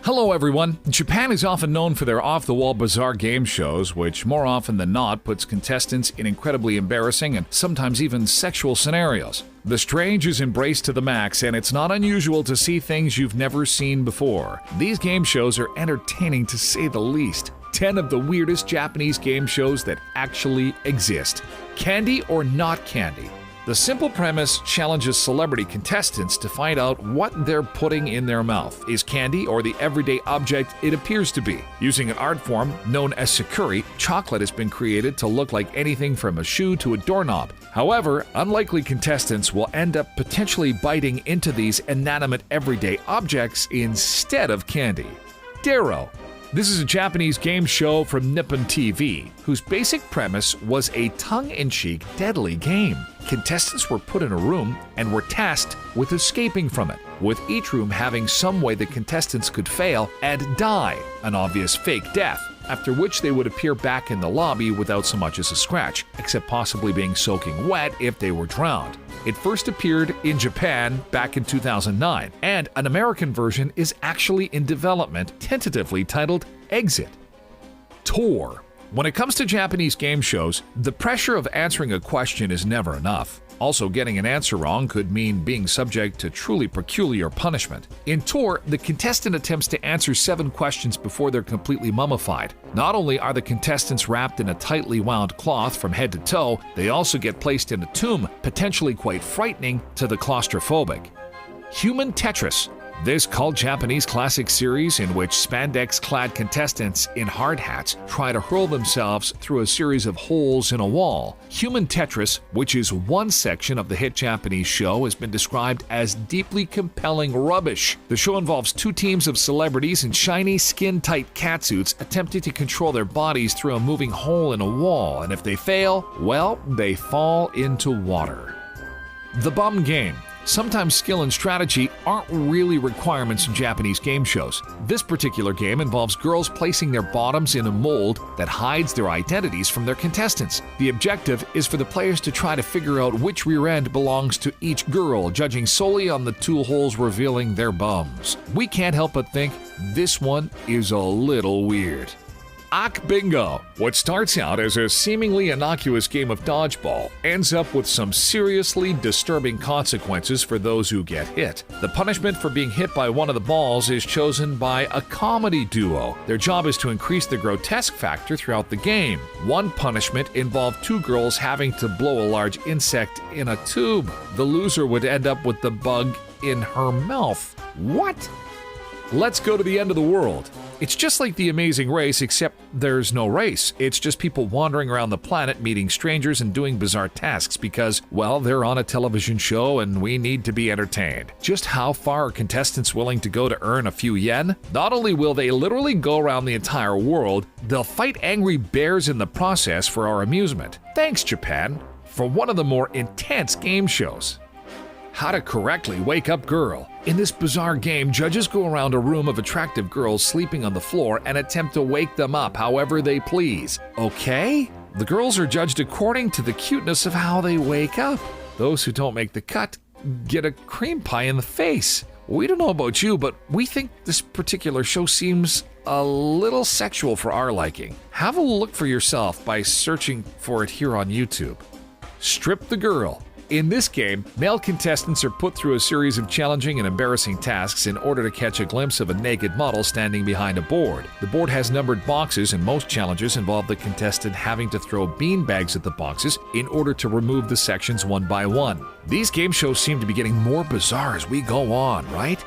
Hello everyone! Japan is often known for their off-the-wall bizarre game shows, which more often than not puts contestants in incredibly embarrassing and sometimes even sexual scenarios. The strange is embraced to the max, and it's not unusual to see things you've never seen before. These game shows are entertaining to say the least. 10 of the weirdest Japanese game shows that actually exist. Candy or not candy? The simple premise challenges celebrity contestants to find out what they're putting in their mouth is candy or the everyday object it appears to be. Using an art form known as sakuri, chocolate has been created to look like anything from a shoe to a doorknob. However, unlikely contestants will end up potentially biting into these inanimate everyday objects instead of candy. Daro. This is a Japanese game show from Nippon TV, whose basic premise was a tongue-in-cheek, deadly game. Contestants were put in a room and were tasked with escaping from it, with each room having some way the contestants could fail and die, an obvious fake death, after which they would appear back in the lobby without so much as a scratch, except possibly being soaking wet if they were drowned. It first appeared in Japan back in 2009, and an American version is actually in development, tentatively titled Exit. Tour. When it comes to Japanese game shows, the pressure of answering a question is never enough. Also, getting an answer wrong could mean being subject to truly peculiar punishment. In Tour, the contestant attempts to answer 7 questions before they're completely mummified. Not only are the contestants wrapped in a tightly wound cloth from head to toe, they also get placed in a tomb, potentially quite frightening to the claustrophobic. Human Tetris. This cult Japanese classic series in which spandex-clad contestants in hard hats try to hurl themselves through a series of holes in a wall. Human Tetris, which is one section of the hit Japanese show, has been described as deeply compelling rubbish. The show involves 2 teams of celebrities in shiny, skin-tight catsuits attempting to control their bodies through a moving hole in a wall, and if they fail, well, they fall into water. The Bum Game. Sometimes skill and strategy aren't really requirements in Japanese game shows. This particular game involves girls placing their bottoms in a mold that hides their identities from their contestants. The objective is for the players to try to figure out which rear end belongs to each girl, judging solely on the 2 holes revealing their bums. We can't help but think this one is a little weird. Ak Bingo. What starts out as a seemingly innocuous game of dodgeball ends up with some seriously disturbing consequences for those who get hit. The punishment for being hit by one of the balls is chosen by a comedy duo. Their job is to increase the grotesque factor throughout the game. One punishment involved 2 girls having to blow a large insect in a tube. The loser would end up with the bug in her mouth. What? Let's go to the end of the world. It's just like The Amazing Race, except there's no race. It's just people wandering around the planet, meeting strangers, and doing bizarre tasks because, well, they're on a television show and we need to be entertained. Just how far are contestants willing to go to earn a few yen? Not only will they literally go around the entire world, they'll fight angry bears in the process for our amusement. Thanks, Japan, for one of the more intense game shows. How to correctly wake up girl. In this bizarre game, judges go around a room of attractive girls sleeping on the floor and attempt to wake them up however they please. Okay? The girls are judged according to the cuteness of how they wake up. Those who don't make the cut get a cream pie in the face. We don't know about you, but we think this particular show seems a little sexual for our liking. Have a look for yourself by searching for it here on YouTube. Strip the Girl. In this game, male contestants are put through a series of challenging and embarrassing tasks in order to catch a glimpse of a naked model standing behind a board. The board has numbered boxes, and most challenges involve the contestant having to throw bean bags at the boxes in order to remove the sections one by one. These game shows seem to be getting more bizarre as we go on, right?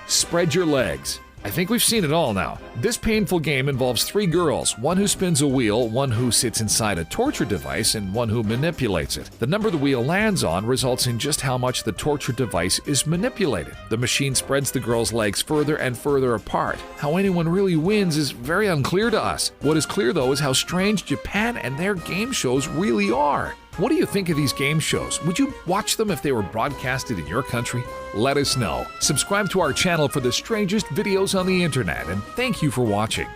Spread your legs. I think we've seen it all now. This painful game involves 3 girls, one who spins a wheel, one who sits inside a torture device, and one who manipulates it. The number the wheel lands on results in just how much the torture device is manipulated. The machine spreads the girls' legs further and further apart. How anyone really wins is very unclear to us. What is clear, though, is how strange Japan and their game shows really are. What do you think of these game shows? Would you watch them if they were broadcasted in your country? Let us know. Subscribe to our channel for the strangest videos on the internet, and thank you for watching.